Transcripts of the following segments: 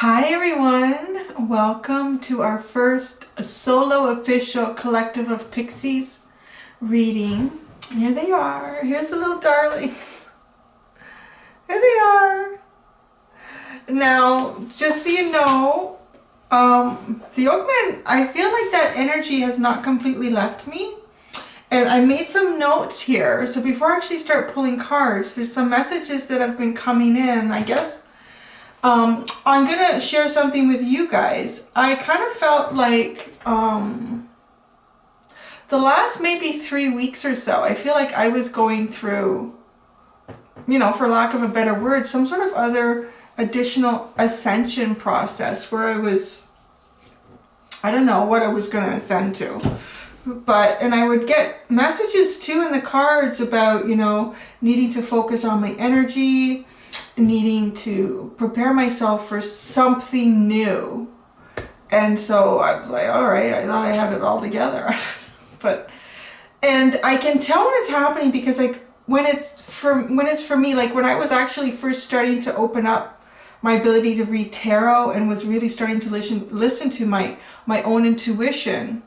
Hi everyone, welcome to our first solo official collective of Pixies reading. Here they are, here's the little darlings. Here they are. Now, just so you know, the Oakman, I feel like that energy has not completely left me. And I made some notes here, so before I actually start pulling cards, there's some messages that have been coming in, I guess. I'm gonna share something with you guys. I kind of felt like the last maybe 3 weeks or so, I feel like I was going through, you know, for lack of a better word, some sort of other additional ascension process where I don't know what I was gonna ascend to. And I would get messages too in the cards about, you know, needing to focus on my energy, needing to prepare myself for something new. And so I was like, all right, I thought I had it all together. And I can tell when it's happening because like when it's for me, like when I was actually first starting to open up my ability to read tarot and was really starting to listen to my own intuition,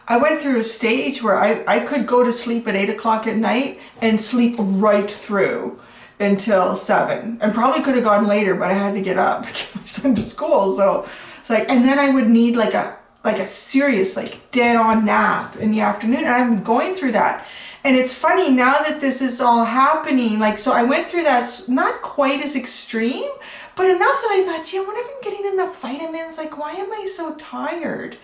I went through a stage where I could go to sleep at 8 o'clock at night and sleep right through until 7, and probably could have gone later, but I had to get up and get my son to school. So it's like, and then I would need like a serious, like dead on nap in the afternoon. And I'm going through that. And it's funny now that this is all happening. Like, so I went through that, not quite as extreme, but enough that I thought, gee, I wonder if I'm getting enough vitamins. Like, why am I so tired?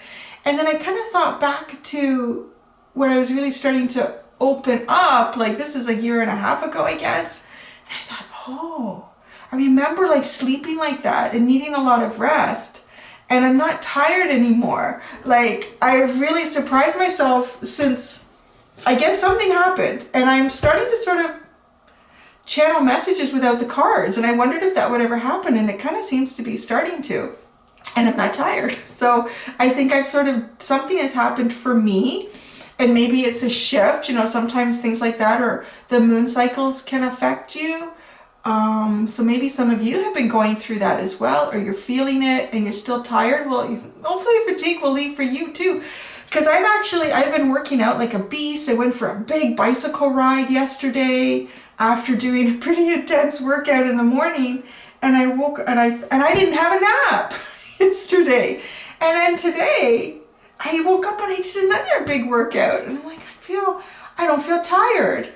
And then I kind of thought back to when I was really starting to open up, like this is a year and a half ago, I guess. And I thought, oh, I remember like sleeping like that and needing a lot of rest. And I'm not tired anymore. Like, I've really surprised myself since, I guess something happened. And I'm starting to sort of channel messages without the cards. And I wondered if that would ever happen. And it kind of seems to be starting to. And I'm not tired. So I think I've sort of, something has happened for me. And maybe it's a shift, you know, sometimes things like that, or the moon cycles can affect you. So maybe some of you have been going through that as well, or you're feeling it and you're still tired. Well, hopefully fatigue will leave for you too. Because I've been working out like a beast. I went for a big bicycle ride yesterday after doing a pretty intense workout in the morning. And I woke, and I didn't have a nap yesterday. And then today, I woke up and I did another big workout. And I'm like, I don't feel tired.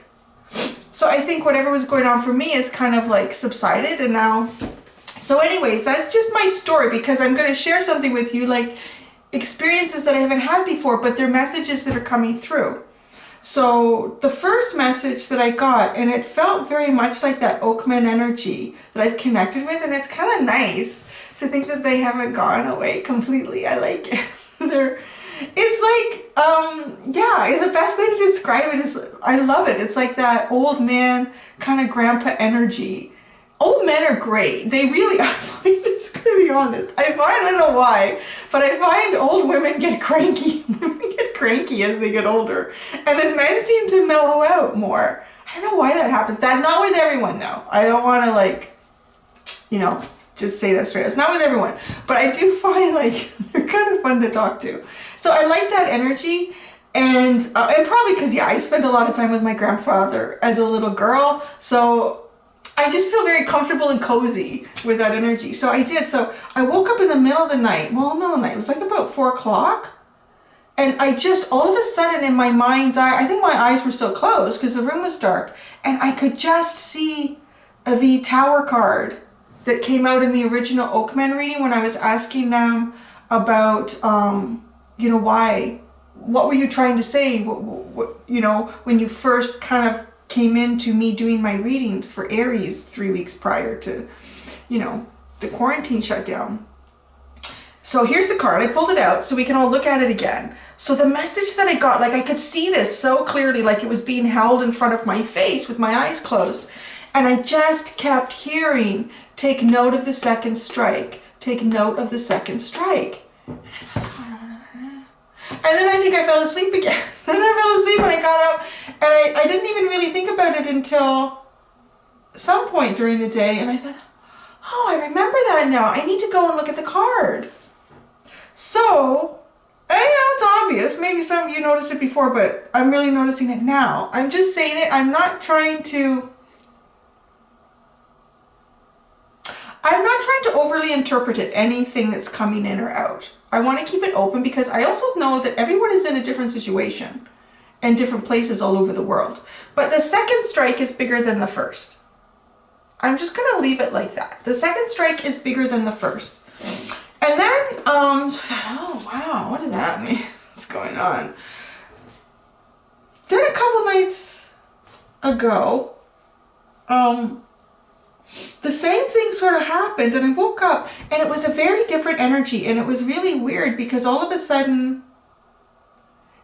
So I think whatever was going on for me is kind of like subsided and now. So anyways, that's just my story because I'm going to share something with you, like experiences that I haven't had before, but they're messages that are coming through. So the first message that I got, and it felt very much like that Oakman energy that I've connected with, and it's kind of nice to think that they haven't gone away completely. I like it. It's like, yeah, the best way to describe it is, I love it. It's like that old man kind of grandpa energy. Old men are great. They really are. I'm just going to be honest. I don't know why, but I find old women get cranky. Women get cranky as they get older. And then men seem to mellow out more. I don't know why that happens. That's not with everyone though. I don't want to like, you know, just say that straight. It's not with everyone, but I do find like they're kind of fun to talk to. So I like that energy, and probably because yeah, I spent a lot of time with my grandfather as a little girl, so I just feel very comfortable and cozy with that energy. So I did. So I woke up in the middle of the night. Well, in the middle of the night, it was like about 4 o'clock, and I just all of a sudden in my mind's eye, I think my eyes were still closed because the room was dark, and I could just see the Tower card that came out in the original Oakman reading when I was asking them about, you know, what were you trying to say? What, you know, when you first kind of came into me doing my reading for Aries 3 weeks prior to, you know, the quarantine shutdown. So here's the card. I pulled it out so we can all look at it again. So the message that I got, like I could see this so clearly, like it was being held in front of my face with my eyes closed. And I just kept hearing, take note of the second strike. Take note of the second strike. And then I think I fell asleep again. Then I fell asleep and I got up and I didn't even really think about it until some point during the day. And I thought, Oh, I remember that now. I need to go and look at the card. So, I know it's obvious. Maybe some of you noticed it before, but I'm really noticing it now. I'm just saying it. I'm not trying to overly interpret it, anything that's coming in or out. I want to keep it open because I also know that everyone is in a different situation and different places all over the world. But the second strike is bigger than the first. I'm just going to leave it like that. The second strike is bigger than the first. And then, oh wow, what does that mean? What's going on? Then a couple nights ago, the same thing sort of happened, and I woke up and it was a very different energy, and it was really weird because all of a sudden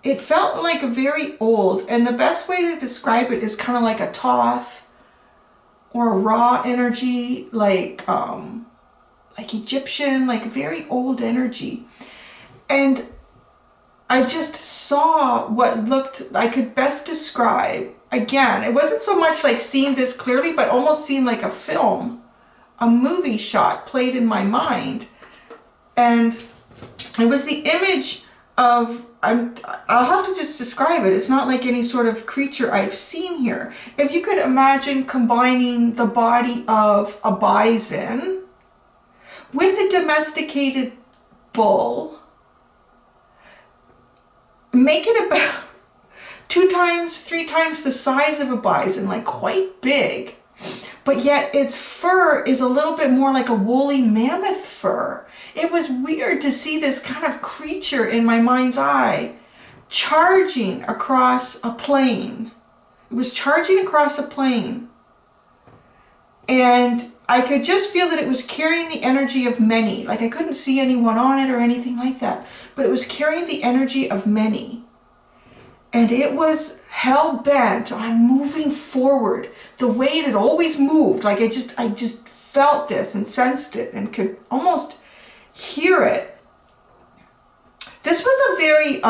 it felt like a very old, and the best way to describe it is kind of like a Thoth or a raw energy, like Egyptian, like very old energy. And I just saw what I could best describe. Again, it wasn't so much like seeing this clearly, but almost seemed like a film, a movie shot played in my mind. And it was the image of, I'll have to just describe it. It's not like any sort of creature I've seen here. If you could imagine combining the body of a bison with a domesticated bull, make it about 2 times, 3 times the size of a bison, like quite big, but yet its fur is a little bit more like a woolly mammoth fur. It was weird to see this kind of creature in my mind's eye charging across a plain. It was charging across a plain. And I could just feel that it was carrying the energy of many. Like I couldn't see anyone on it or anything like that, but it was carrying the energy of many. And it was hell-bent on moving forward the way it had always moved. Like I just felt this and sensed it and could almost hear it. This was a very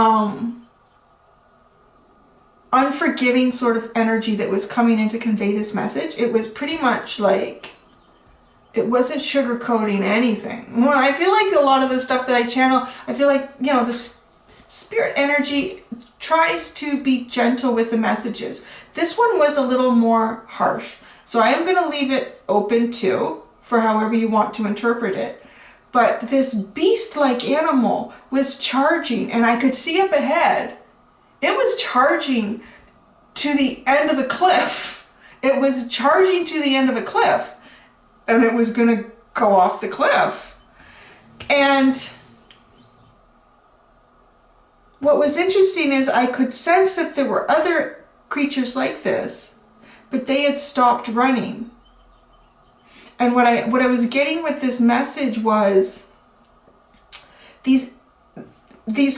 unforgiving sort of energy that was coming in to convey this message. It was pretty much like, it wasn't sugarcoating anything. Well, I feel like a lot of the stuff that I channel, I feel like, you know, this spirit energy tries to be gentle with the messages. This one was a little more harsh. So I am going to leave it open too, for however you want to interpret it. But this beast-like animal was charging, and I could see up ahead. It was charging to the end of the cliff. It was charging to the end of a cliff, and it was going to go off the cliff. And what was interesting is I could sense that there were other creatures like this, but they had stopped running. And what I was getting with this message was these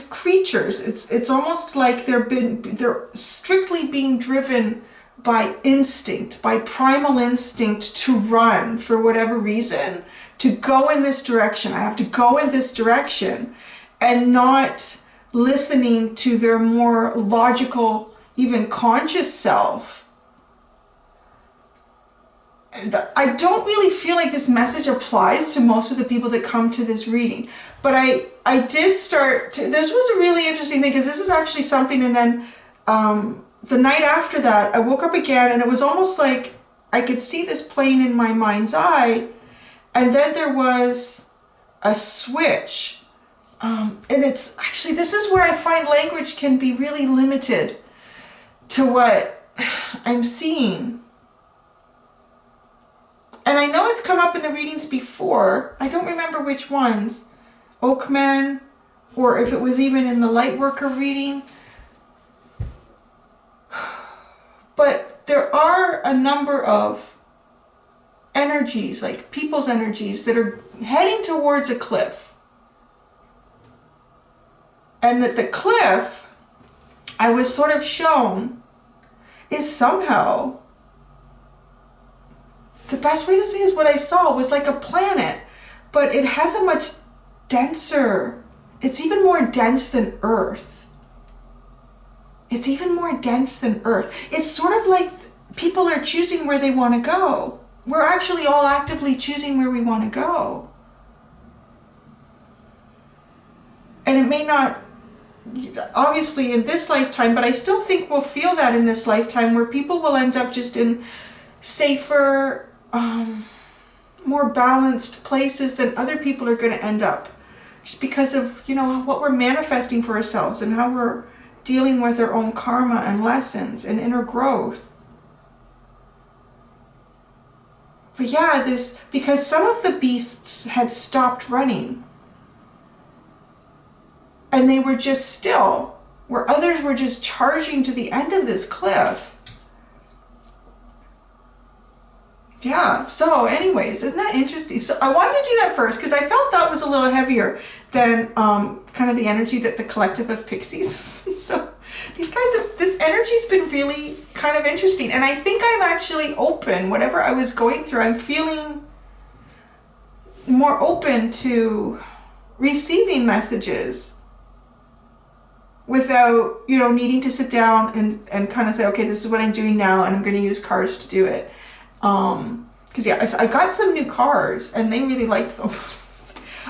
creatures, it's almost like they're strictly being driven by instinct, by primal instinct to run for whatever reason, to go in this direction. I have to go in this direction, and not listening to their more logical, even conscious self. And I don't really feel like this message applies to most of the people that come to this reading, but I did start to, this was a really interesting thing, because this is actually something, and then the night after that I woke up again, and it was almost like I could see this plane in my mind's eye, and then there was a switch. And it's actually, this is where I find language can be really limited to what I'm seeing. And I know it's come up in the readings before. I don't remember which ones. Oakman, or if it was even in the Lightworker reading. But there are a number of energies, like people's energies, that are heading towards a cliff. And that the cliff, I was sort of shown, is somehow, the best way to say is what I saw was like a planet, but it has a much denser, it's even more dense than Earth. It's even more dense than Earth. It's sort of like people are choosing where they want to go. we're actually all actively choosing where we want to go. And it may not, obviously in this lifetime, but I still think we'll feel that in this lifetime, where people will end up just in safer, more balanced places than other people are going to end up. Just because of, you know, what we're manifesting for ourselves and how we're dealing with our own karma and lessons and inner growth. But yeah, because some of the beasts had stopped running and they were just still, where others were just charging to the end of this cliff. Yeah, so anyways, isn't that interesting? So I wanted to do that first because I felt that was a little heavier than kind of the energy that the collective of Pixies. So these guys this energy's been really kind of interesting. And I think I'm actually open, whatever I was going through, I'm feeling more open to receiving messages without, you know, needing to sit down and kind of say, okay, this is what I'm doing now and I'm going to use cards to do it. Because yeah, I got some new cards and they really liked them.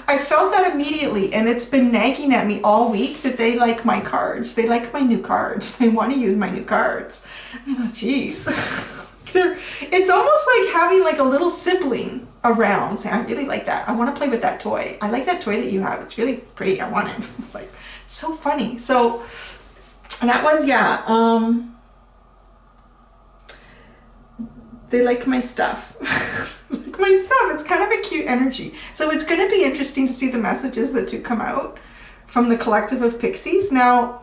I felt that immediately, and it's been nagging at me all week that they like my cards. They like my new cards. They want to use my new cards. I thought, geez. It's almost like having like a little sibling around saying, I really like that. I want to play with that toy. I like that toy that you have. It's really pretty. I want it. Like, so funny. So, and that was, yeah, they like my stuff. Like my stuff. It's kind of a cute energy. So it's going to be interesting to see the messages that do come out from the collective of Pixies. Now,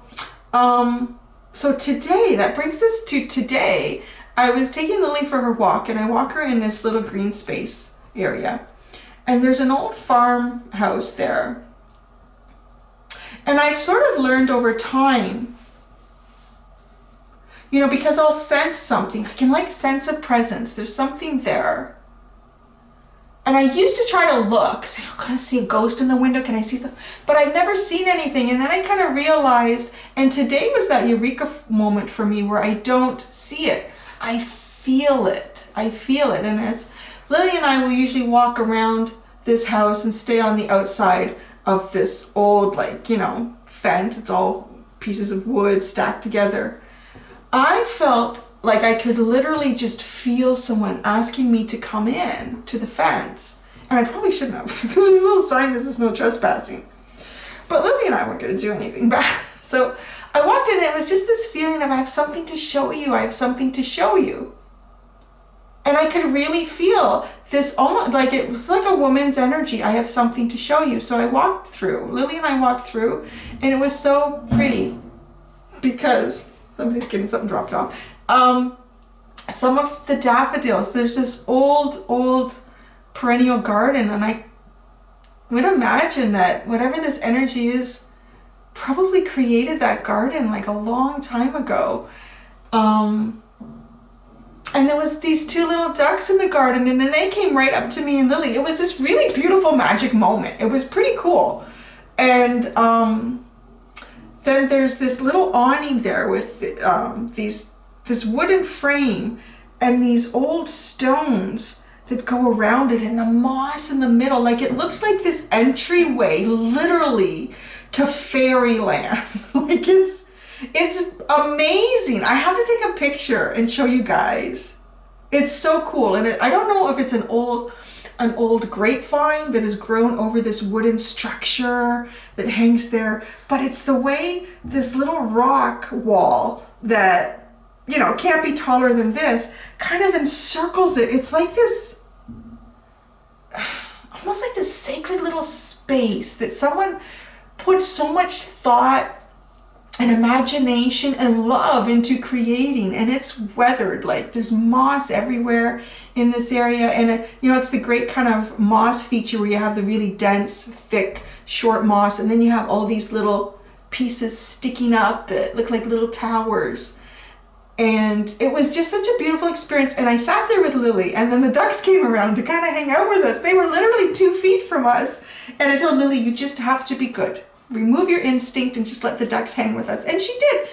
so today, that brings us to today. I was taking Lily for her walk, and I walk her in this little green space area. And there's an old farmhouse there. And I've sort of learned over time, you know, because I'll sense something. I can like sense a presence. There's something there. And I used to try to look, say, oh, can I see a ghost in the window? Can I see something? But I've never seen anything. And then I kind of realized, and today was that eureka moment for me where I don't see it. I feel it. I feel it. And as Lily and I will usually walk around this house and stay on the outside of this old, like, you know, fence. It's all pieces of wood stacked together. I felt like I could literally just feel someone asking me to come in to the fence. And I probably shouldn't have, because there's a little sign, this is no trespassing. But Lily and I weren't going to do anything bad. So I walked in and it was just this feeling of, I have something to show you. I have something to show you. And I could really feel this, almost like it was like a woman's energy. I have something to show you. So I walked through, Lily and I walked through, and it was so pretty because somebody's getting something dropped off. Some of the daffodils, there's this old perennial garden, and I would imagine that whatever this energy is probably created that garden like a long time ago. And there was these two little ducks in the garden, and then they came right up to me and Lily. It was this really beautiful magic moment. It was pretty cool. And then there's this little awning there with this wooden frame and these old stones that go around it, and the moss in the middle. Like, it looks like this entryway literally to fairyland. Like, it's amazing. I have to take a picture and show you guys. It's so cool. And I don't know if it's an old grapevine that has grown over this wooden structure that hangs there, but it's the way this little rock wall that, you know, can't be taller than this, kind of encircles it. It's like this, almost like this sacred little space that someone put so much thought and imagination and love into creating, and it's weathered. Like, there's moss everywhere in this area, and you know, it's the great kind of moss feature where you have the really dense, thick, short moss, and then you have all these little pieces sticking up that look like little towers. And it was just such a beautiful experience. And I sat there with Lily, and then the ducks came around to kind of hang out with us. They were literally 2 feet from us, and I told Lily, you just have to be good. Remove your instinct and just let the ducks hang with us. And she did.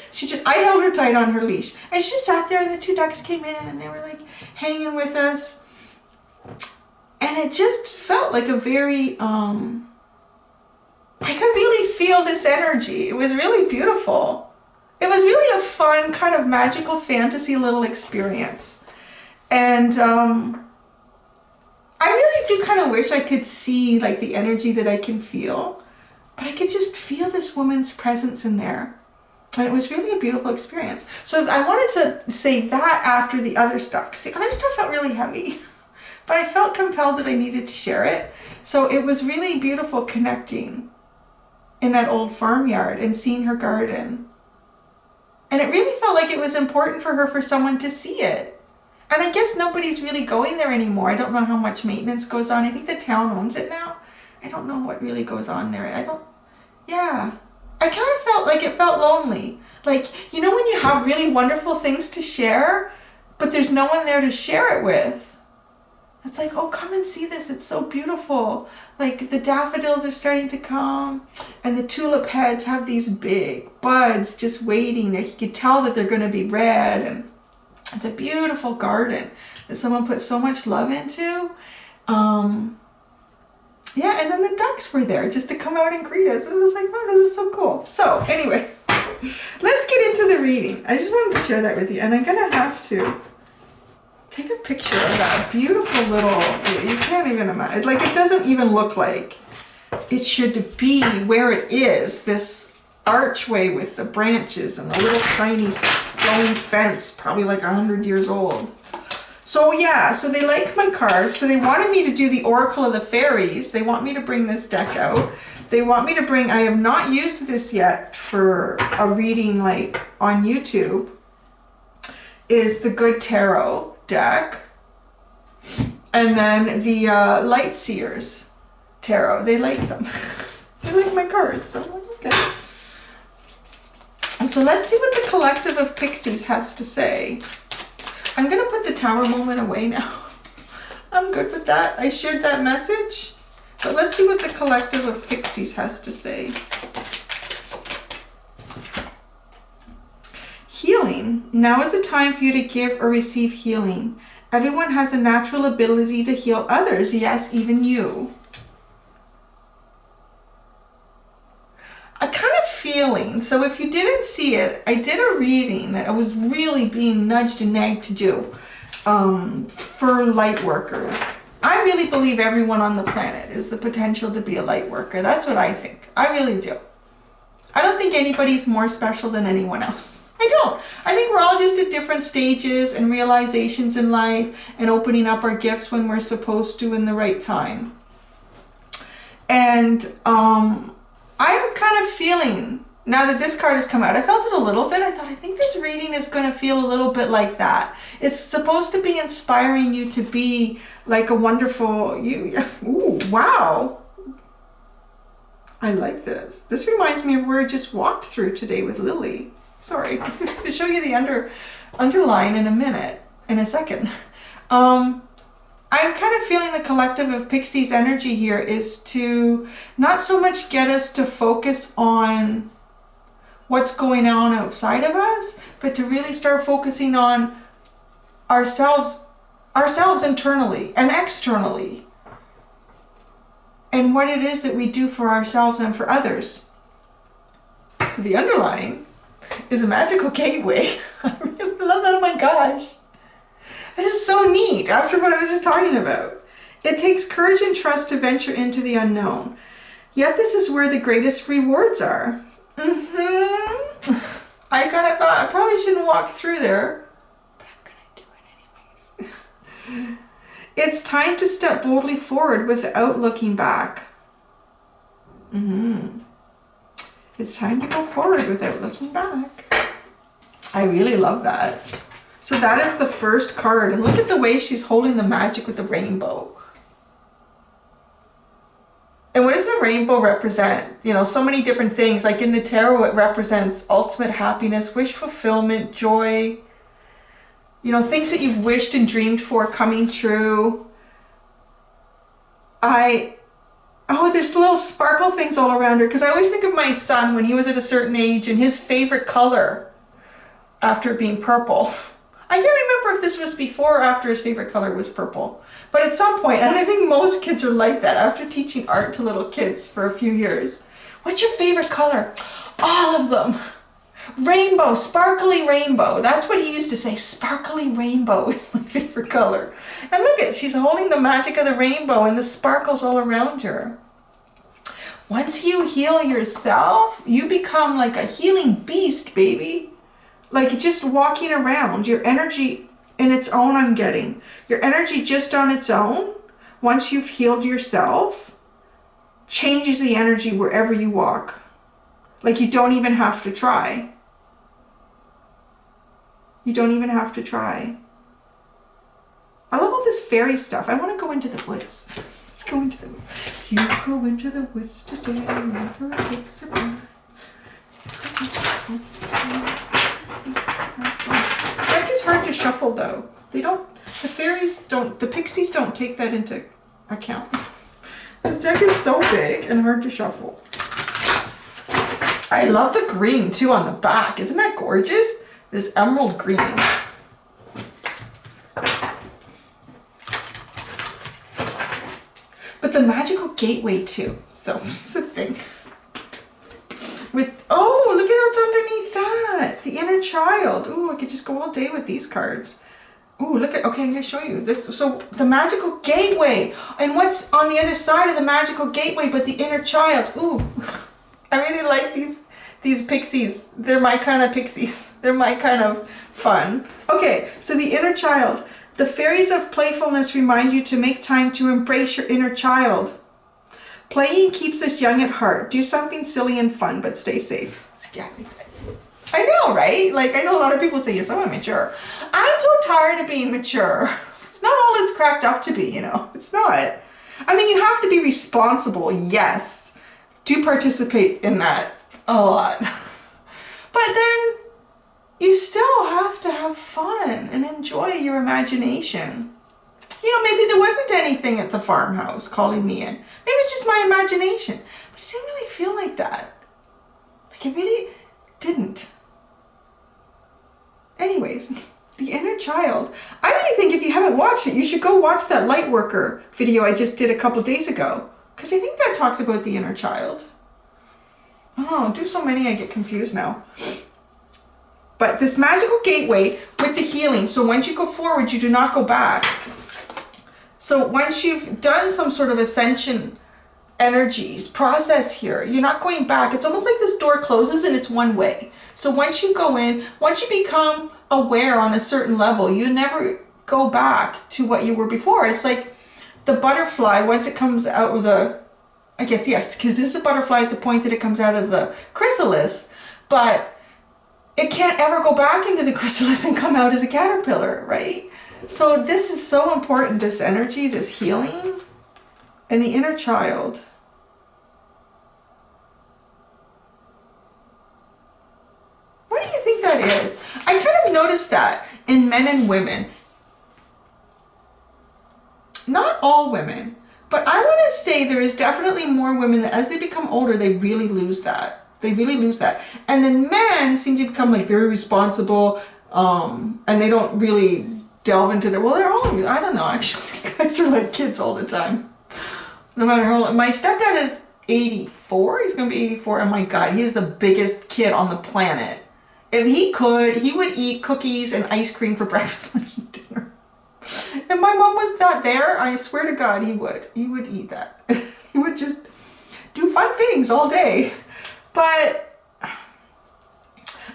I held her tight on her leash, and she sat there, and the 2 ducks came in and they were like hanging with us. And it just felt like a very, I could really feel this energy. It was really beautiful. It was really a fun kind of magical fantasy little experience. And I really do kind of wish I could see like the energy that I can feel, but I could just feel this woman's presence in there. And it was really a beautiful experience. So I wanted to say that after the other stuff, because the other stuff felt really heavy, but I felt compelled that I needed to share it. So it was really beautiful connecting in that old farmyard and seeing her garden. And it really felt like it was important for her, for someone to see it. And I guess nobody's really going there anymore. I don't know how much maintenance goes on. I think the town owns it now. I don't know what really goes on there. Yeah. I kind of felt like it felt lonely. Like, you know when you have really wonderful things to share, but there's no one there to share it with? It's like, oh, come and see this. It's so beautiful. Like the daffodils are starting to come and the tulip heads have these big buds just waiting. Like you can tell that they're going to be red, and it's a beautiful garden that someone put so much love into. Yeah, and then the ducks were there just to come out and greet us. It was like, wow, this is so cool. So anyway, let's get into the reading. I just wanted to share that with you. And I'm going to have to take a picture of that beautiful little, you can't even imagine. Like it doesn't even look like it should be where it is. This archway with the branches and the little tiny stone fence, probably like 100 years old. So yeah, so they like my cards. So they wanted me to do the Oracle of the Fairies. They want me to bring this deck out. They want me to bring, I have not used this yet for a reading like on YouTube, is the Good Tarot deck. And then the Light Seers Tarot. They like them. They like my cards. So I'm like, okay. So let's see what the collective of Pixies has to say. I'm going to put the Tower moment away now. I'm good with that. I shared that message. But let's see what the collective of Pixies has to say. Healing. Now is a time for you to give or receive healing. Everyone has a natural ability to heal others. Yes, even you. A kind of feeling, so if you didn't see it, I did a reading that I was really being nudged and nagged to do for light workers. I really believe everyone on the planet is the potential to be a light worker. That's what I think. I really do. I don't think anybody's more special than anyone else. I don't. I think we're all just at different stages and realizations in life and opening up our gifts when we're supposed to in the right time. And I'm kind of feeling, now that this card has come out, I felt it a little bit. I thought, I think this reading is going to feel a little bit like that. It's supposed to be inspiring you to be like a wonderful, ooh, wow. I like this. This reminds me of where I just walked through today with Lily. Sorry, I'll show you the underline in a minute, in a second. I'm kind of feeling the collective of Pixies energy here is to not so much get us to focus on what's going on outside of us, but to really start focusing on ourselves internally and externally, and what it is that we do for ourselves and for others. So the underline is a magical gateway. I really love that. Oh my gosh. This is so neat after what I was just talking about. It takes courage and trust to venture into the unknown. Yet this is where the greatest rewards are. I kind of thought I probably shouldn't walk through there, but I'm going to do it anyways. It's time to step boldly forward without looking back. It's time to go forward without looking back. I really love that. So that is the first card. And look at the way she's holding the magic with the rainbow. And what does the rainbow represent? You know, so many different things. Like in the tarot, it represents ultimate happiness, wish fulfillment, joy. You know, things that you've wished and dreamed for coming true. Oh, there's little sparkle things all around her. Because I always think of my son when he was at a certain age and his favorite color after it being purple. I can't remember if this was before or after his favorite color was purple. But at some point, and I think most kids are like that after teaching art to little kids for a few years. What's your favorite color? All of them. Rainbow, sparkly rainbow. That's what he used to say. Sparkly rainbow is my favorite color. And look at, she's holding the magic of the rainbow and the sparkles all around her. Once you heal yourself, you become like a healing beast, baby. Like just walking around, your energy in its own, I'm getting. Your energy just on its own, once you've healed yourself, changes the energy wherever you walk. Like you don't even have to try. You don't even have to try. I love all this fairy stuff. I want to go into the woods. Let's go into the woods. You go into the woods today, never takes a breath. This deck is hard to shuffle though. The fairies don't, the pixies don't take that into account. This deck is so big and hard to shuffle. I love the green too on the back. Isn't that gorgeous? This emerald green. But the magical gateway too. So this is the thing. With, oh, look at what's underneath that. The inner child. Ooh, I could just go all day with these cards. Ooh, look at, okay, I'm gonna show you this. So the magical gateway. And what's on the other side of the magical gateway but the inner child? Ooh, I really like these pixies. They're my kind of pixies. They're my kind of fun. Okay, so the inner child. The fairies of playfulness remind you to make time to embrace your inner child. Playing keeps us young at heart. Do something silly and fun, but stay safe. I know, right? Like, I know a lot of people say you're so immature. I'm so tired of being mature. It's not all it's cracked up to be, you know. It's not. I mean, you have to be responsible, yes. Do participate in that a lot. But then you still have to have fun and enjoy your imagination. You know, maybe there wasn't anything at the farmhouse calling me in. Maybe it's just my imagination. But it didn't really feel like that. Like, it really didn't. Anyways, the inner child. I really think if you haven't watched it, you should go watch that Lightworker video I just did a couple days ago. Because I think that talked about the inner child. Oh, do so many I get confused now. But this magical gateway with the healing. So once you go forward, you do not go back. So once you've done some sort of ascension energies process here, you're not going back. It's almost like this door closes and it's one way. So once you go in, once you become aware on a certain level, you never go back to what you were before. It's like the butterfly, once it comes out of the, I guess, yes, because this is a butterfly at the point that it comes out of the chrysalis, but it can't ever go back into the chrysalis and come out as a caterpillar, right? So this is so important, this energy, this healing, and the inner child. What do you think that is? I kind of noticed that in men and women. Not all women, but I want to say there is definitely more women that as they become older, they really lose that. They really lose that. And then men seem to become like very responsible, and they don't really delve into their, well, they're all, I don't know, actually, guys are like kids all the time. No matter how old. My stepdad is 84. He's going to be 84. Oh my God, he is the biggest kid on the planet. If he could, he would eat cookies and ice cream for breakfast, lunch, and dinner. If my mom was not there, I swear to God, he would. He would eat that. He would just do fun things all day. But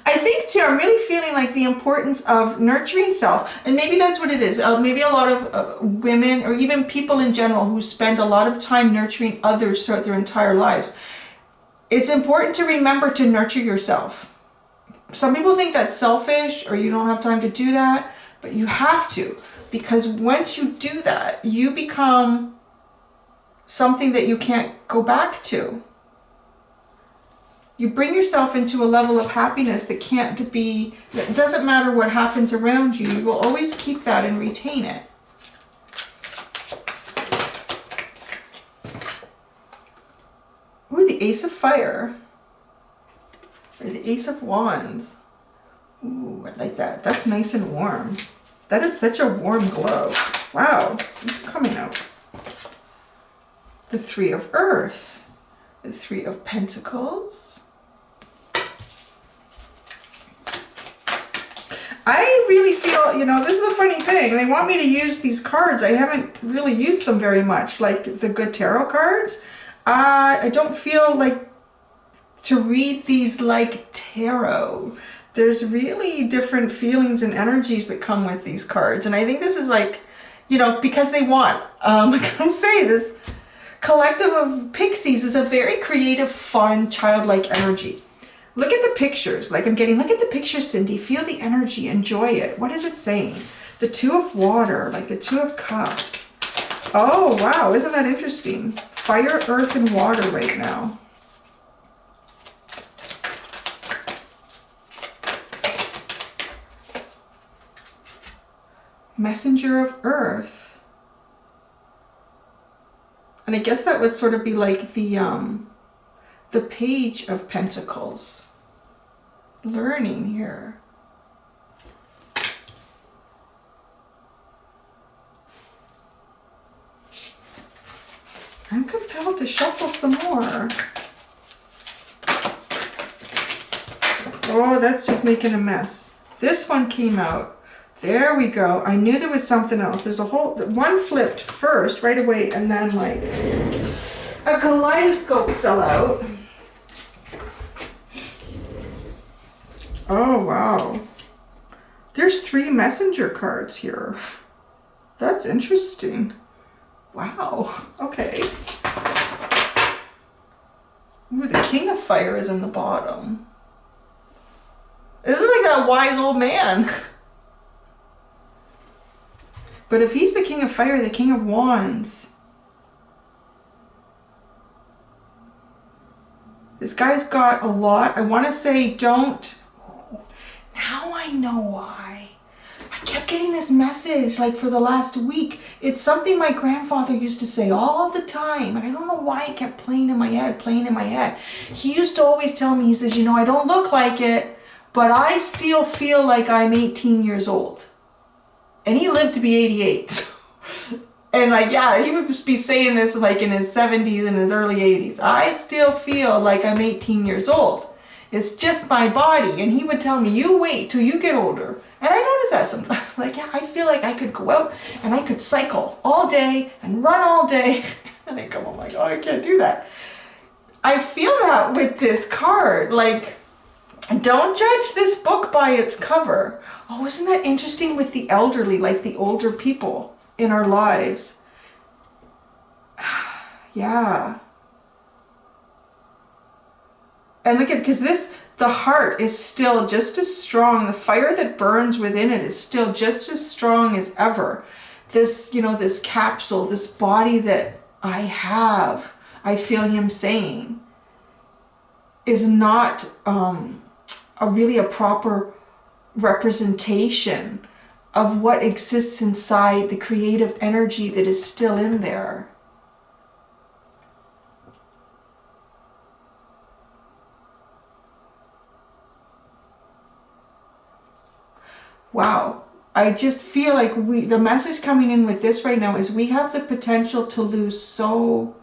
I think too, I'm really feeling like the importance of nurturing self, and maybe that's what it is. Maybe a lot of women or even people in general who spend a lot of time nurturing others throughout their entire lives. It's important to remember to nurture yourself. Some people think that's selfish or you don't have time to do that, but you have to, because once you do that, you become something that you can't go back to. You bring yourself into a level of happiness that can't be, it doesn't matter what happens around you, you will always keep that and retain it. Ooh, the Ace of Fire. Or the Ace of Wands. Ooh, I like that. That's nice and warm. That is such a warm glow. Wow, it's coming out. The Three of Earth. The Three of Pentacles. I really feel, you know, this is a funny thing. They want me to use these cards. I haven't really used them very much, like the good tarot cards. I don't feel like to read these like tarot. There's really different feelings and energies that come with these cards. And I think this is like, you know, because they want, I gotta say, this collective of Pixies is a very creative, fun, childlike energy. Look at the pictures, like I'm getting, look at the pictures, Cindy. Feel the energy, enjoy it. What is it saying? The Two of Water, like the Two of Cups. Oh, wow, isn't that interesting? Fire, earth, and water right now. Messenger of Earth. And I guess that would sort of be like the Page of Pentacles. Learning here. I'm compelled to shuffle some more. Oh, that's just making a mess. This one came out. There we go. I knew there was something else. There's a whole, one flipped first right away, and then like a kaleidoscope fell out. Oh, wow. There's 3 messenger cards here. That's interesting. Wow. Okay. Ooh, the King of Fire is in the bottom. This is like that wise old man. But if he's the King of Fire, the King of Wands. This guy's got a lot. I want to say don't. Now I know why. I kept getting this message like for the last week. It's something my grandfather used to say all the time. And I don't know why it kept playing in my head, He used to always tell me, he says, you know, I don't look like it, but I still feel like I'm 18 years old. And he lived to be 88. And like, yeah, he would be saying this like in his 70s and his early 80s. I still feel like I'm 18 years old. It's just my body. And he would tell me, you wait till you get older. And I noticed that sometimes. Like, yeah, I feel like I could go out and I could cycle all day and run all day. And I go, oh my God, I can't do that. I feel that with this card. Like, don't judge this book by its cover. Oh, isn't that interesting with the elderly, like the older people in our lives? Yeah. And look at, because this, the heart is still just as strong. The fire that burns within it is still just as strong as ever. This, you know, this capsule, this body that I have, I feel him saying, is not really a proper representation of what exists inside the creative energy that is still in there. Wow. I just feel like the message coming in with this right now is we have the potential to lose so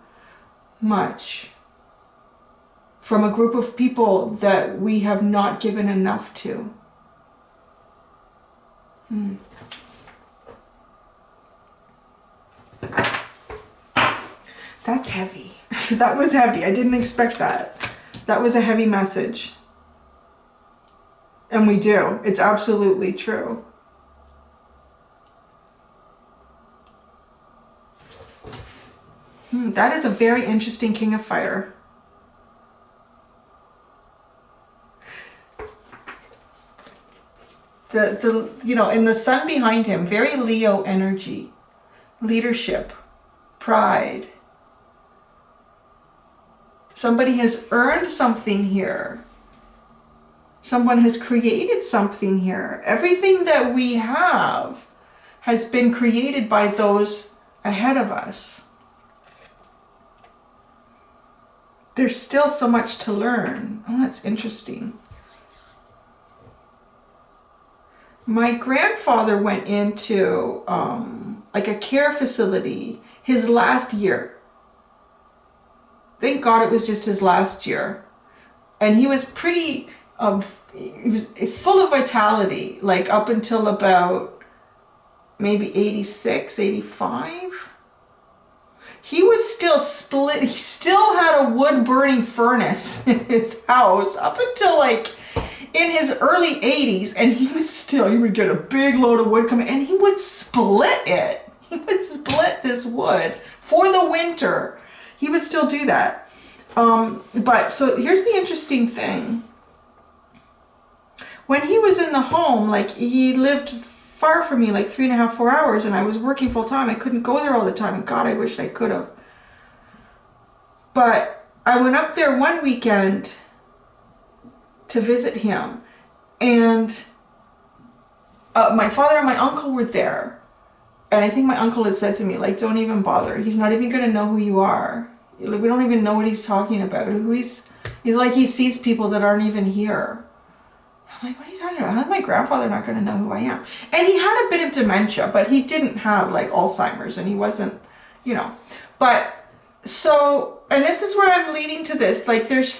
much from a group of people that we have not given enough to. That's heavy. That was heavy. I didn't expect that. That was a heavy message. And we do. It's absolutely true. That is a very interesting King of Fire. The you know, and the sun behind him, very Leo energy, leadership, pride. Somebody has earned something here. Someone has created something here. Everything that we have has been created by those ahead of us. There's still so much to learn. Oh, that's interesting. my grandfather went into like a care facility his last year. Thank God it was just his last year. And he was pretty, he was full of vitality, like up until about maybe 86, 85. He was still split. He still had a wood burning furnace in his house up until like in his early 80s. And he would get a big load of wood coming and he would split it. He would split this wood for the winter. He would still do that. But so here's the interesting thing. When he was in the home, like he lived far from me, like 3.5, 4 hours, and I was working full time. I couldn't go there all the time. God, I wished I could have. But I went up there one weekend to visit him, and my father and my uncle were there. And I think my uncle had said to me, like, don't even bother. He's not even going to know who you are. We don't even know what he's talking about. He's like, he sees people that aren't even here. I'm like, what are you talking about? How's my grandfather not going to know who I am? And he had a bit of dementia, but he didn't have like Alzheimer's, and he wasn't, you know. But so, and this is where I'm leading to this. Like there's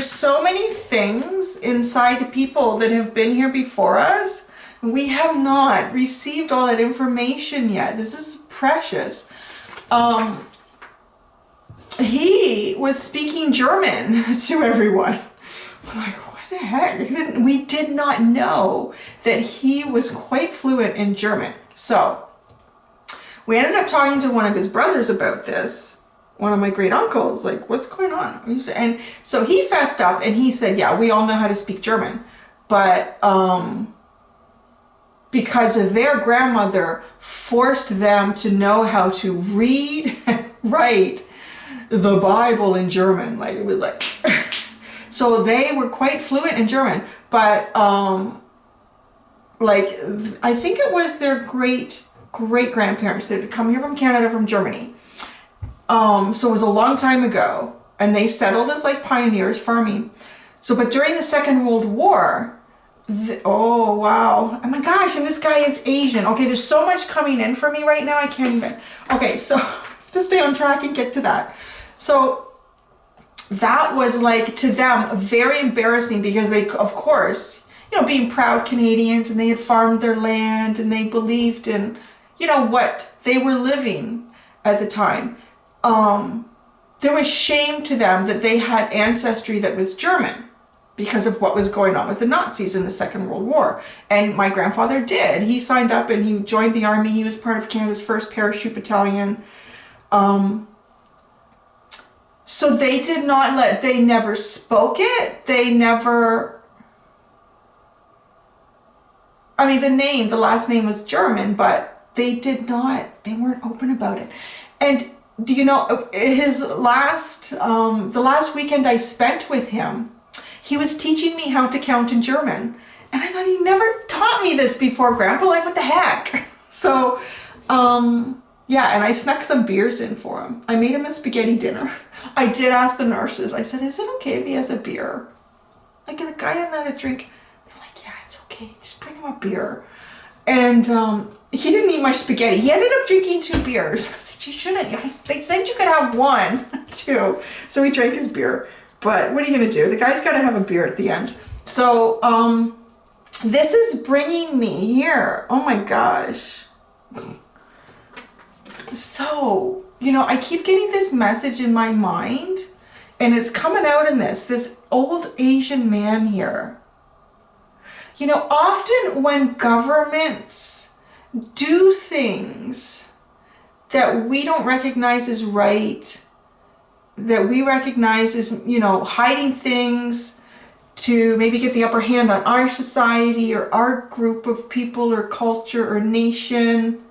so many things inside people that have been here before us. We have not received all that information yet. This is precious. He was speaking German to everyone. I'm like, what the heck? We did not know that he was quite fluent in German. So we ended up talking to one of his brothers about this. One of my great uncles, like, what's going on? And so he fessed up and he said, yeah, we all know how to speak German. But because of their grandmother forced them to know how to read and write the Bible in German. Like it was like, so they were quite fluent in German, but like I think it was their great grandparents that had come here from Canada from Germany. So it was a long time ago, and they settled as like pioneers farming. So, but during the Second World War, oh wow, oh my gosh, and this guy is Asian. Okay, there's so much coming in for me right now, I can't even. Okay, so to stay on track and get to that. So that was like to them very embarrassing because they, of course, you know, being proud Canadians, and they had farmed their land and they believed in, you know, what they were living at the time. There was shame to them that they had ancestry that was German because of what was going on with the Nazis in the Second World War. And my grandfather did. He signed up and he joined the army. He was part of Canada's 1st Parachute Battalion. So they did not they never spoke it. They never, I mean, the last name was German, but they weren't open about it. And do you know, his last, the last weekend I spent with him, he was teaching me how to count in German. And I thought, he never taught me this before, Grandpa, like what the heck? So, yeah, and I snuck some beers in for him. I made him a spaghetti dinner. I did ask the nurses, I said, is it okay if he has a beer? Like, the guy had not a drink. They're like, yeah, it's okay, just bring him a beer. And he didn't eat much spaghetti. He ended up drinking 2 beers. I said, you shouldn't. They said you could have 1, 2. So he drank his beer. But what are you going to do? The guy's got to have a beer at the end. So this is bringing me here. Oh my gosh. So, you know, I keep getting this message in my mind, and it's coming out in this old Asian man here. You know, often when governments do things that we don't recognize as right, that we recognize as, you know, hiding things to maybe get the upper hand on our society or our group of people or culture or nation,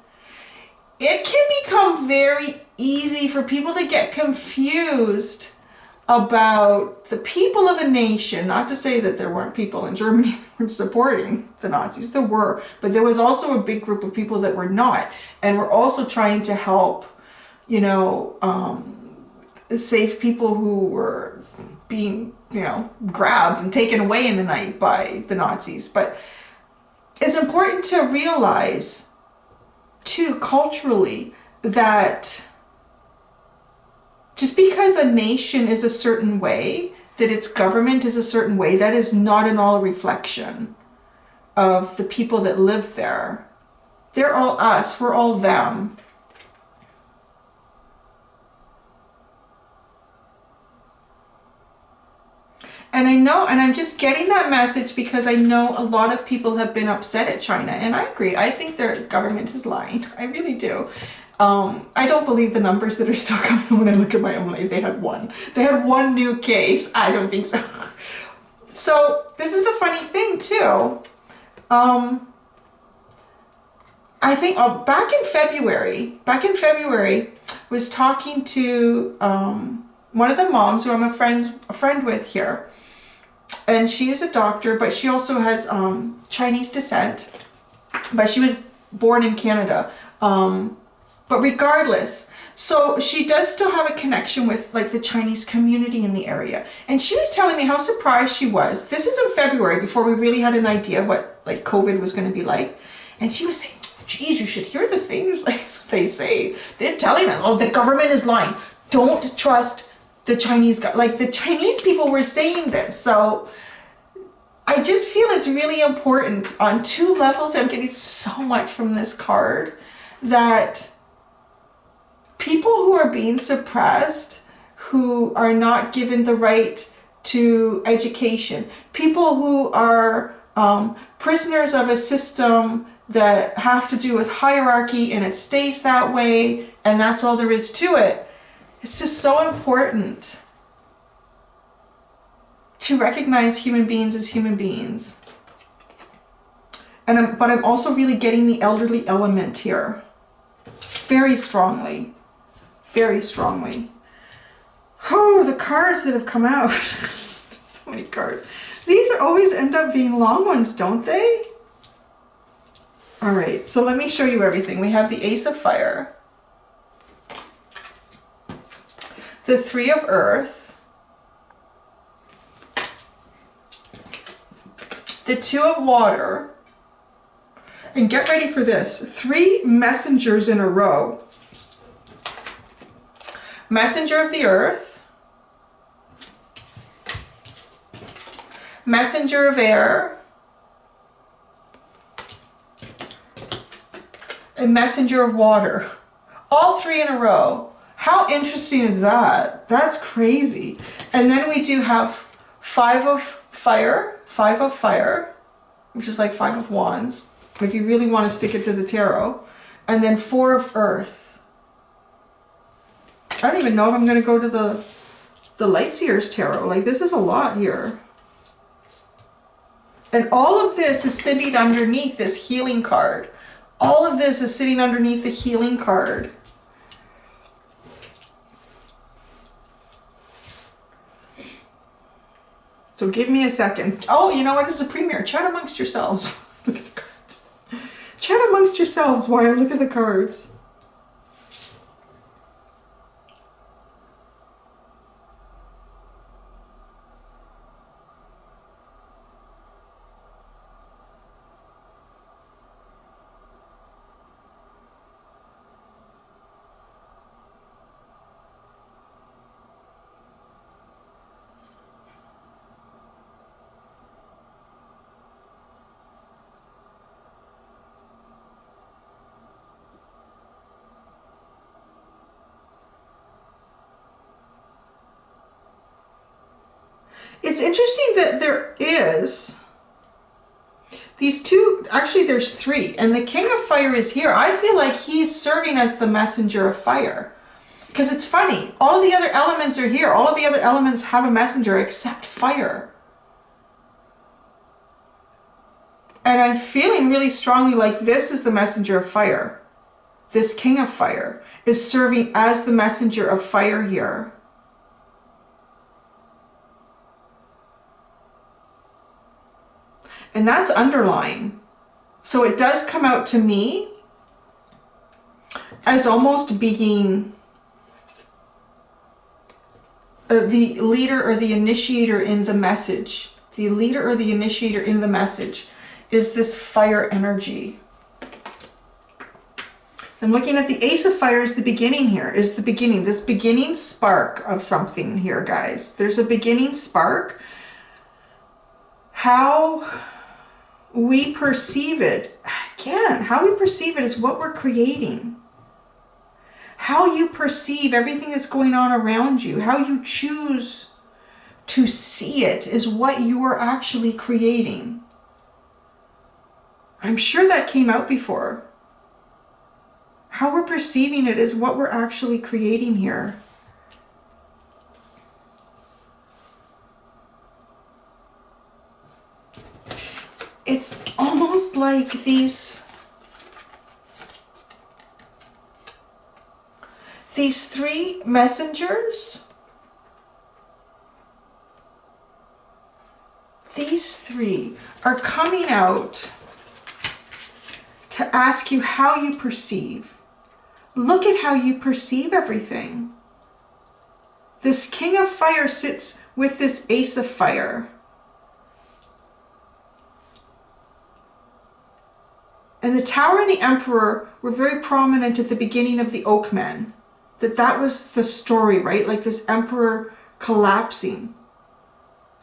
it can become very easy for people to get confused about the people of a nation. Not to say that there weren't people in Germany that were supporting the Nazis, there were, but there was also a big group of people that were not, and were also trying to help, you know, save people who were being, you know, grabbed and taken away in the night by the Nazis. But it's important to realize too, culturally, that just because a nation is a certain way, that its government is a certain way, that is not an all reflection of the people that live there. They're all us, we're all them. And I know, and I'm just getting that message because I know a lot of people have been upset at China, and I agree. I think their government is lying. I really do. I don't believe the numbers that are still coming when I look at my own life. They had one new case. I don't think so. So this is the funny thing too. I think back in February, was talking to one of the moms who I'm a friend with here. And she is a doctor, but she also has Chinese descent, but she was born in Canada. But regardless, so she does still have a connection with like the Chinese community in the area. And she was telling me how surprised she was. This is in February, before we really had an idea what like COVID was going to be like. And she was saying, geez, you should hear the things like they say. They're telling us, oh, the government is lying. Don't trust the Chinese, like the Chinese people were saying this. So I just feel it's really important on two levels. I'm getting so much from this card, that people who are being suppressed, who are not given the right to education, people who are prisoners of a system that have to do with hierarchy, and it stays that way, and that's all there is to it. It's just so important to recognize human beings as human beings. But I'm also really getting the elderly element here. Very strongly. Very strongly. Oh, the cards that have come out. So many cards. These always end up being long ones, don't they? All right, so let me show you everything. We have the Ace of Fire, the Three of Earth, the Two of Water, and get ready for this, 3 messengers in a row. Messenger of the Earth, Messenger of Air, a Messenger of Water. All 3 in a row. How interesting is that? That's crazy. And then we do have 5 of Fire, which is like 5 of Wands, if you really want to stick it to the tarot. And then 4 of Earth. I don't even know if I'm going to go to the Lightseers Tarot. Like, this is a lot here. And all of this is sitting underneath this healing card. All of this is sitting underneath the healing card. So give me a second. Oh, you know what? It's a premiere. Chat amongst yourselves. Look at the cards. Chat amongst yourselves while I look at the cards. It's interesting that there is these 2, actually there's 3, and the King of Fire is here. I feel like he's serving as the messenger of fire. Because it's funny, all of the other elements are here. All of the other elements have a messenger except fire. And I'm feeling really strongly like this is the messenger of fire. This King of Fire is serving as the messenger of fire here. And that's underlying. So it does come out to me as almost being the leader or the initiator in the message. The leader or the initiator in the message. is this fire energy. So I'm looking at the Ace of Fire is the beginning here, is the beginning, this beginning spark of something here, guys. There's a beginning spark. How we perceive it, again, how we perceive it is what we're creating. How you perceive everything that's going on around you, how you choose to see it is what you are actually creating. I'm sure that came out before. How we're perceiving it is what we're actually creating here. It's almost like these three messengers. These three are coming out to ask you how you perceive. Look at how you perceive everything. This King of Fire sits with this Ace of Fire. And the Tower and the Emperor were very prominent at the beginning of the Oakmen. That was the story, right? Like this Emperor collapsing.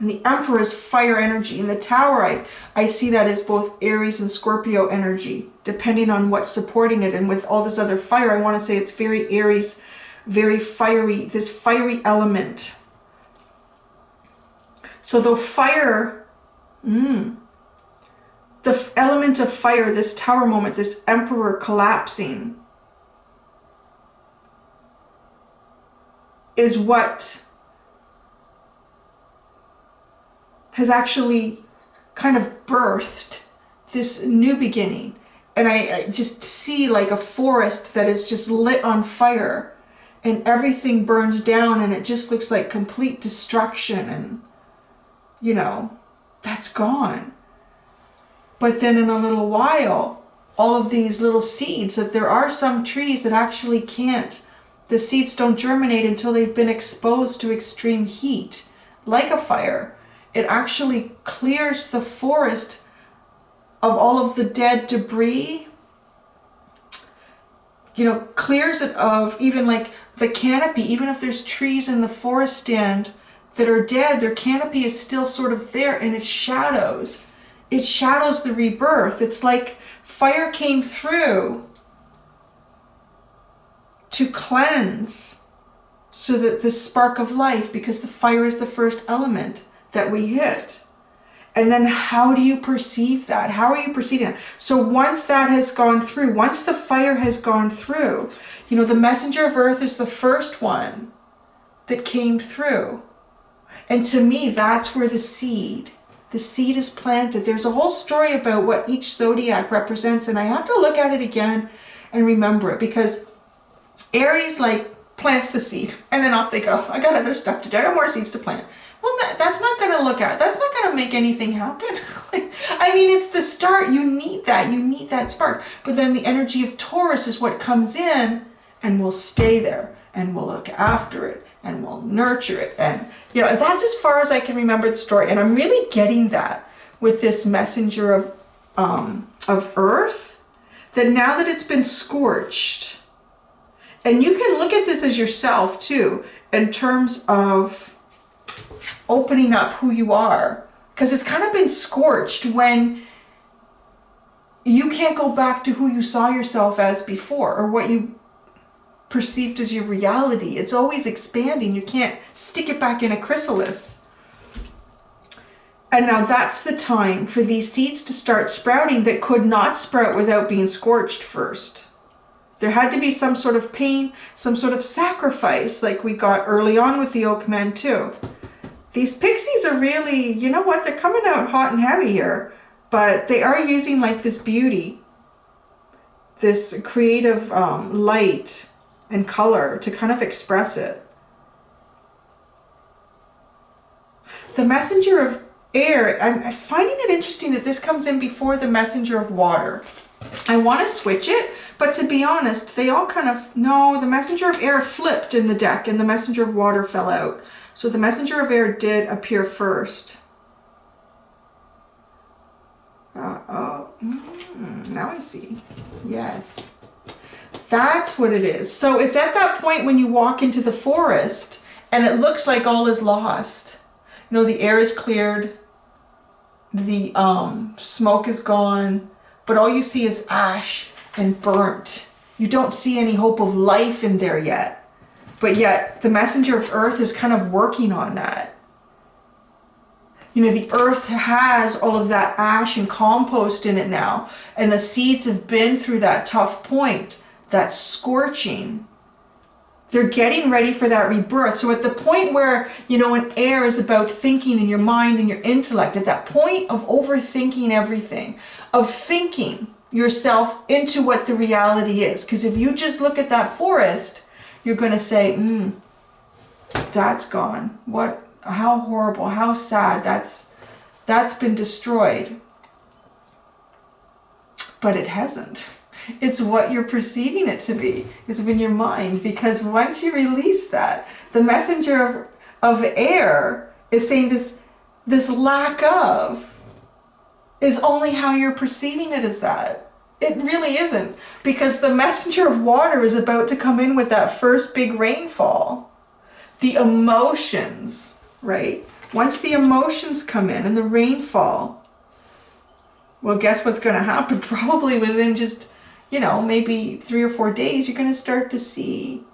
And the Emperor is fire energy. In the Tower, I see that as both Aries and Scorpio energy, depending on what's supporting it. And with all this other fire, I want to say it's very Aries, very fiery, this fiery element. So the fire, the element of fire, this Tower moment, this Emperor collapsing, is what has actually kind of birthed this new beginning. And I just see like a forest that is just lit on fire and everything burns down and it just looks like complete destruction, and you know, that's gone. But then in a little while, all of these little seeds, that there are some trees that actually can't, the seeds don't germinate until they've been exposed to extreme heat, like a fire. It actually clears the forest of all of the dead debris, you know, clears it of even like the canopy. Even if there's trees in the forest stand that are dead, their canopy is still sort of there, and it shadows the rebirth. It's like fire came through to cleanse, so that the spark of life, because the fire is the first element that we hit. And then how do you perceive that? How are you perceiving that? So once that has gone through, once the fire has gone through, you know, the messenger of earth is the first one that came through. And to me, that's where the seed is planted. There's a whole story about what each zodiac represents, and I have to look at it again and remember it, because Aries like plants the seed and then off they go. I got other stuff to do. I got more seeds to plant. Well, that's not going to look at. That's not going to make anything happen. I mean, it's the start. You need that. You need that spark. But then the energy of Taurus is what comes in and will stay there, and will look after it, and will nurture it. And, you know, that's as far as I can remember the story. And I'm really getting that with this messenger of earth, that now that it's been scorched, and you can look at this as yourself too, in terms of opening up who you are, because it's kind of been scorched when you can't go back to who you saw yourself as before, or what you perceived as your reality. It's always expanding. You can't stick it back in a chrysalis. And now that's the time for these seeds to start sprouting that could not sprout without being scorched first. There had to be some sort of pain, some sort of sacrifice, like we got early on with the Oakmen too. These Pixies are really, you know what, they're coming out hot and heavy here, but they are using like this beauty, this creative light and color to kind of express it. The messenger of air, I'm finding it interesting that this comes in before the messenger of water. I want to switch it, but to be honest, they all kind of, no, the messenger of air flipped in the deck and the messenger of water fell out. So the messenger of air did appear first. Now I see. Yes. That's what it is. So it's at that point when you walk into the forest and it looks like all is lost. You know, the air is cleared, the smoke is gone, but all you see is ash and burnt. You don't see any hope of life in there yet. But yet the messenger of earth is kind of working on that. You know, the earth has all of that ash and compost in it now, and the seeds have been through that tough point, that scorching. They're getting ready for that rebirth. So at the point where, you know, an air is about thinking in your mind and your intellect, at that point of overthinking everything, of thinking yourself into what the reality is. Because if you just look at that forest, you're going to say, that's gone. What? How horrible, how sad, that's been destroyed. But it hasn't. It's what you're perceiving it to be. It's in your mind, because once you release that, the messenger of air is saying this lack of is only how you're perceiving it as that. It really isn't, because the messenger of water is about to come in with that first big rainfall. The emotions, right? Once the emotions come in and the rainfall, well, guess what's going to happen? Probably within just, you know, maybe 3 or 4 days, you're going to start to see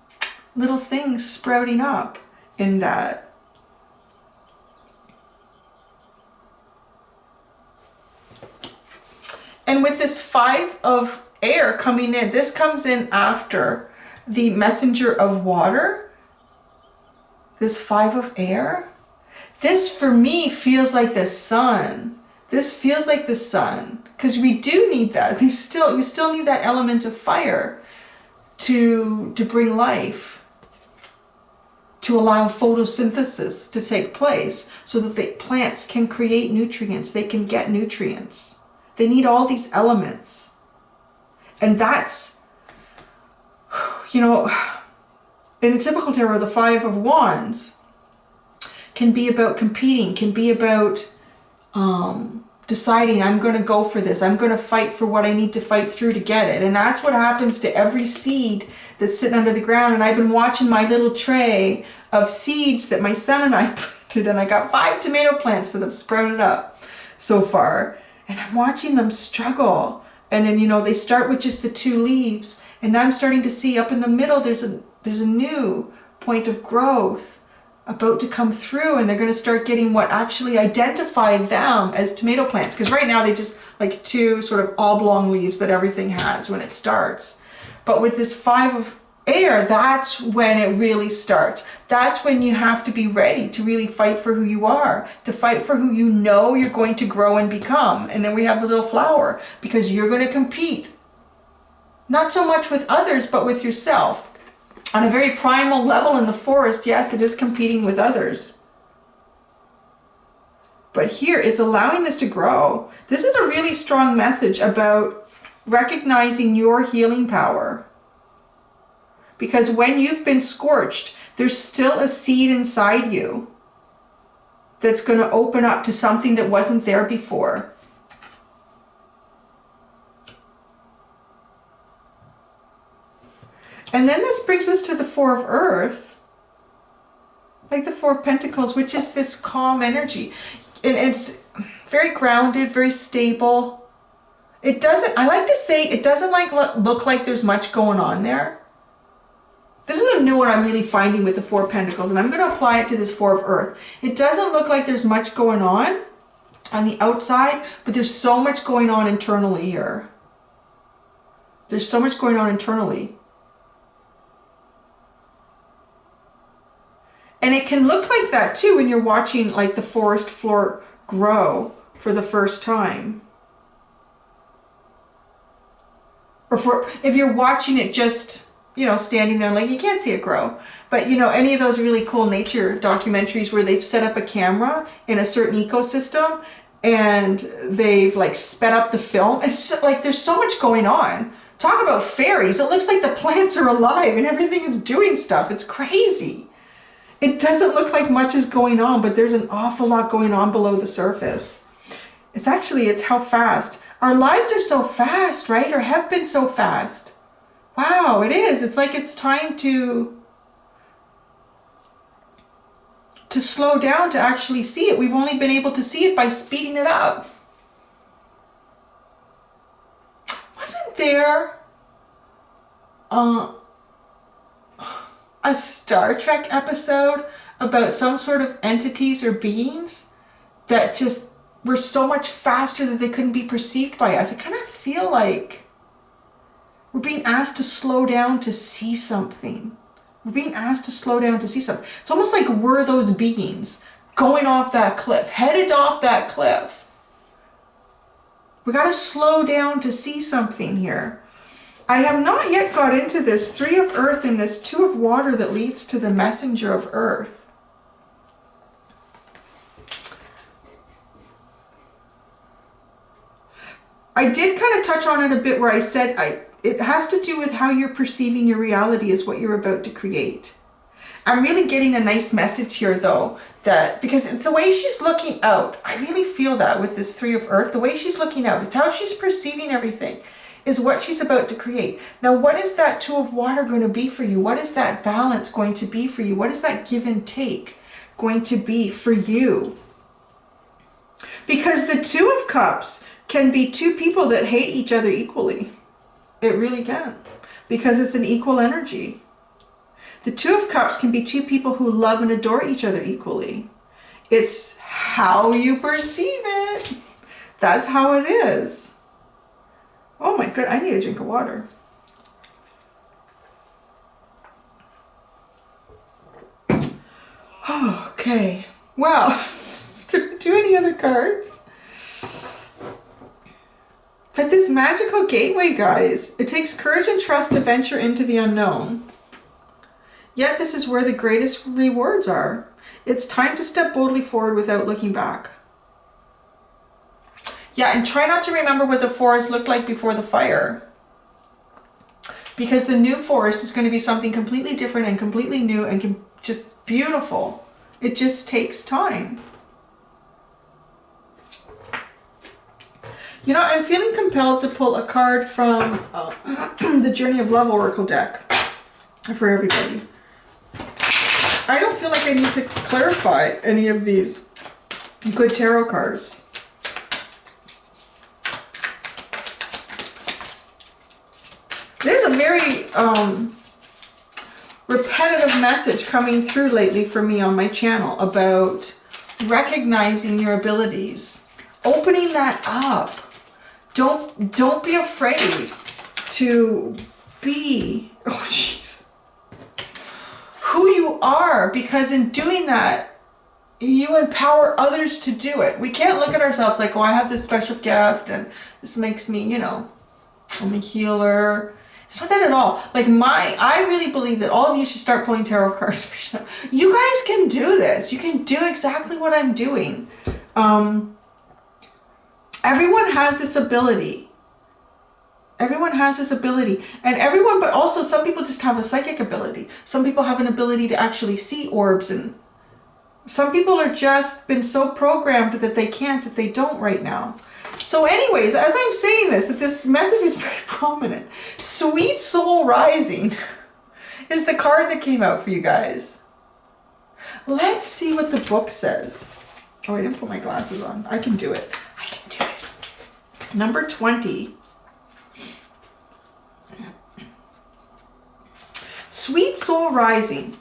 little things sprouting up in that. And with this 5 of air coming in, this comes in after the messenger of water. This 5 of air. This for me feels like the sun. This feels like the sun, because we do need that. We still need that element of fire to bring life, to allow photosynthesis to take place so that the plants can create nutrients. They can get nutrients. They need all these elements. And that's, you know, in the typical tarot, the 5 of Wands can be about competing, can be about deciding, I'm going to go for this. I'm going to fight for what I need to fight through to get it. And that's what happens to every seed that's sitting under the ground. And I've been watching my little tray of seeds that my son and I planted, and I got 5 tomato plants that have sprouted up so far. And I'm watching them struggle. And then, you know, they start with just the 2 leaves. And now I'm starting to see up in the middle, there's a new point of growth about to come through, and they're going to start getting what actually identify them as tomato plants. Because right now they just like 2 sort of oblong leaves that everything has when it starts. But with this 5 of air, that's when it really starts. That's when you have to be ready to really fight for who you are, to fight for who you know you're going to grow and become. And then we have the little flower, because you're going to compete. Not so much with others, but with yourself. On a very primal level in the forest, yes, it is competing with others. But here, it's allowing this to grow. This is a really strong message about recognizing your healing power. Because when you've been scorched, there's still a seed inside you that's going to open up to something that wasn't there before. And then this brings us to the 4 of Earth, like the 4 of Pentacles, which is this calm energy. And it's very grounded, very stable. It doesn't, I like to say, it doesn't like look like there's much going on there. This is a new one I'm really finding with the 4 of Pentacles, and I'm going to apply it to this 4 of Earth. It doesn't look like there's much going on the outside, but there's so much going on internally here. There's so much going on internally. And it can look like that too when you're watching like the forest floor grow for the first time. Or if you're watching it just, you know, standing there, like you can't see it grow. But you know, any of those really cool nature documentaries where they've set up a camera in a certain ecosystem and they've like sped up the film. It's just like there's so much going on. Talk about fairies. It looks like the plants are alive and everything is doing stuff. It's crazy. It doesn't look like much is going on, but there's an awful lot going on below the surface. It's actually, it's how fast. Our lives are so fast, right? Or have been so fast. Wow, it is. It's like it's time to slow down to actually see it. We've only been able to see it by speeding it up. Wasn't there a Star Trek episode about some sort of entities or beings that just were so much faster that they couldn't be perceived by us? I kind of feel like we're being asked to slow down to see something. We're being asked to slow down to see something. It's almost like we're those beings going off that cliff, headed off that cliff. We got to slow down to see something here. I have not yet got into this 3 of Earth and this 2 of Water that leads to the Messenger of Earth. I did kind of touch on it a bit where I said it has to do with how you're perceiving your reality is what you're about to create. I'm really getting a nice message here though, that because it's the way she's looking out. I really feel that with this 3 of Earth, the way she's looking out, it's how she's perceiving everything is what she's about to create. Now, what is that 2 of Water going to be for you? What is that balance going to be for you? What is that give and take going to be for you? Because the 2 of Cups can be 2 people that hate each other equally. It really can, because it's an equal energy. The 2 of Cups can be 2 people who love and adore each other equally. It's how you perceive it. That's how it is. Oh my God, I need a drink of water. Okay, well, do any other cards? But this magical gateway, guys, it takes courage and trust to venture into the unknown. Yet this is where the greatest rewards are. It's time to step boldly forward without looking back. Yeah, and try not to remember what the forest looked like before the fire. Because the new forest is going to be something completely different and completely new and just beautiful. It just takes time. You know, I'm feeling compelled to pull a card from the Journey of Love Oracle deck for everybody. I don't feel like I need to clarify any of these good tarot cards. There's a very repetitive message coming through lately for me on my channel about recognizing your abilities, opening that up. Don't be afraid to be, oh jeez, who you are, because in doing that, you empower others to do it. We can't look at ourselves like, oh, I have this special gift and this makes me, you know, I'm a healer. It's not that at all. Like I really believe that all of you should start pulling tarot cards for yourself. You guys can do this. You can do exactly what I'm doing. Everyone has this ability. Everyone has this ability. And everyone, but also some people just have a psychic ability. Some people have an ability to actually see orbs, and some people are just been so programmed that they can't, that they don't right now. So anyways, as I'm saying this, that this message is very prominent. Sweet Soul Rising is the card that came out for you guys. Let's see what the book says. Oh, I didn't put my glasses on. I can do it. I can do it. Number 20. Sweet Soul Rising.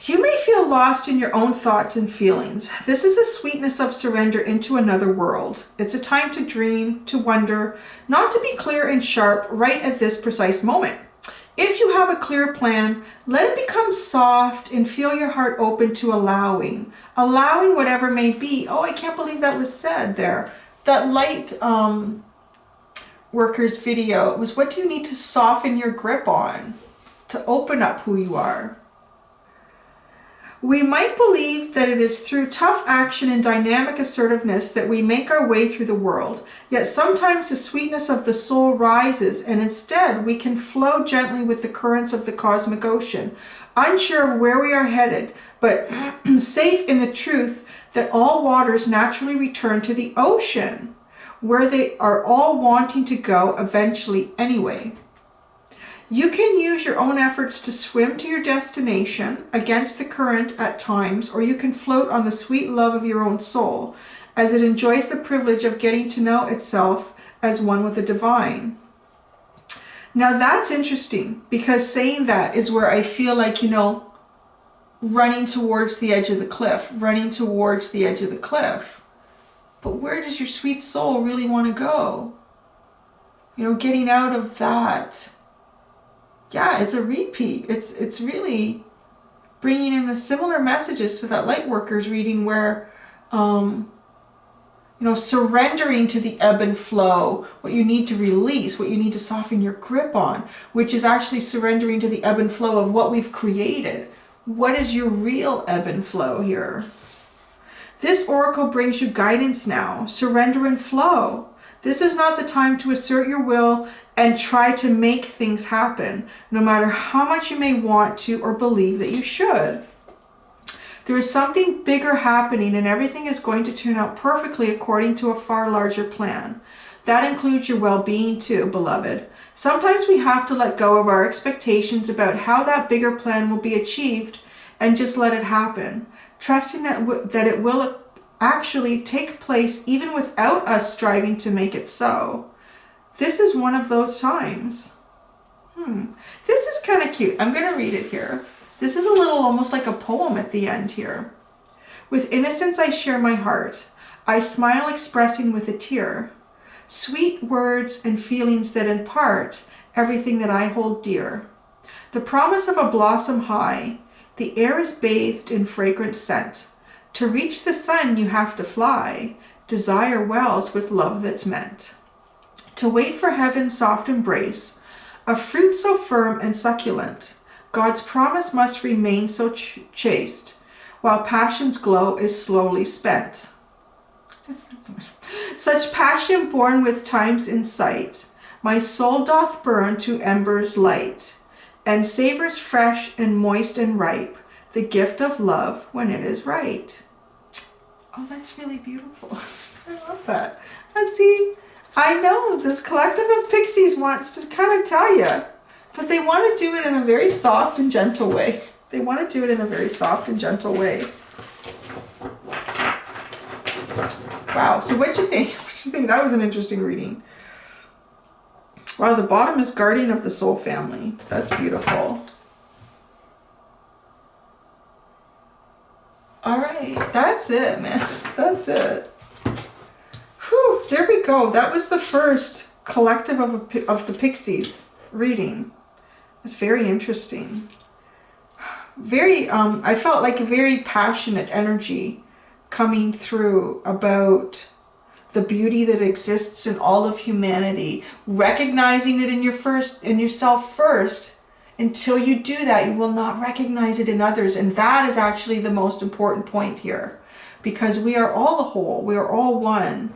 You may feel lost in your own thoughts and feelings. This is a sweetness of surrender into another world. It's a time to dream, to wonder, not to be clear and sharp right at this precise moment. If you have a clear plan, let it become soft and feel your heart open to allowing whatever may be. Oh, I can't believe that was said there. That light workers video was, what do you need to soften your grip on to open up who you are? We might believe that it is through tough action and dynamic assertiveness that we make our way through the world, yet sometimes the sweetness of the soul rises, and instead we can flow gently with the currents of the cosmic ocean, unsure of where we are headed, but safe in the truth that all waters naturally return to the ocean, where they are all wanting to go eventually anyway. You can use your own efforts to swim to your destination against the current at times, or you can float on the sweet love of your own soul as it enjoys the privilege of getting to know itself as one with the divine. Now that's interesting, because saying that is where I feel like, you know, running towards the edge of the cliff, running towards the edge of the cliff. But where does your sweet soul really want to go? You know, getting out of that. Yeah, it's a repeat. It's really bringing in the similar messages to that Lightworkers reading where, you know, surrendering to the ebb and flow, what you need to release, what you need to soften your grip on, which is actually surrendering to the ebb and flow of what we've created. What is your real ebb and flow here? This oracle brings you guidance now. Surrender and flow. This is not the time to assert your will and try to make things happen, no matter how much you may want to or believe that you should. There is something bigger happening, and everything is going to turn out perfectly according to a far larger plan. That includes your well-being too, beloved. Sometimes we have to let go of our expectations about how that bigger plan will be achieved and just let it happen, trusting that it will actually take place even without us striving to make it so. This is one of those times. This is kind of cute. I'm going to read it here. This is a little almost like a poem at the end here. With innocence I share my heart. I smile expressing with a tear. Sweet words and feelings that impart everything that I hold dear. The promise of a blossom high. The air is bathed in fragrant scent. To reach the sun you have to fly. Desire wells with love that's meant. To wait for heaven's soft embrace, a fruit so firm and succulent, God's promise must remain so chaste, while passion's glow is slowly spent. Such passion born with time's insight, my soul doth burn to embers light, and savors fresh and moist and ripe, the gift of love when it is right. Oh, that's really beautiful. I love that. Let's see. I know this collective of Pixies wants to kind of tell you, but they want to do it in a very soft and gentle way. They want to do it in a very soft and gentle way. Wow, so what'd you think? What'd you think? That was an interesting reading. Wow, the bottom is Guardian of the Soul Family. That's beautiful. All right, that's it, man. That's it. Whew, there we go. That was the first collective of the Pixies reading. It's very interesting. Very, I felt like a very passionate energy coming through about the beauty that exists in all of humanity, recognizing it in yourself first. Until you do that, you will not recognize it in others, and that is actually the most important point here, because we are all the whole. We are all one.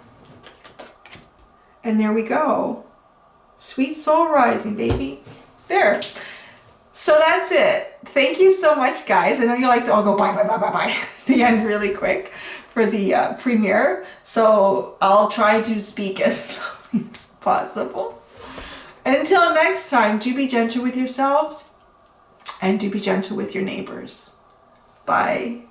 And there we go. Sweet soul rising, baby. There. So that's it. Thank you so much, guys. I know you like to all go bye, bye, bye, bye, bye. The end really quick for the premiere. So I'll try to speak as slowly as possible. Until next time, do be gentle with yourselves and do be gentle with your neighbors. Bye.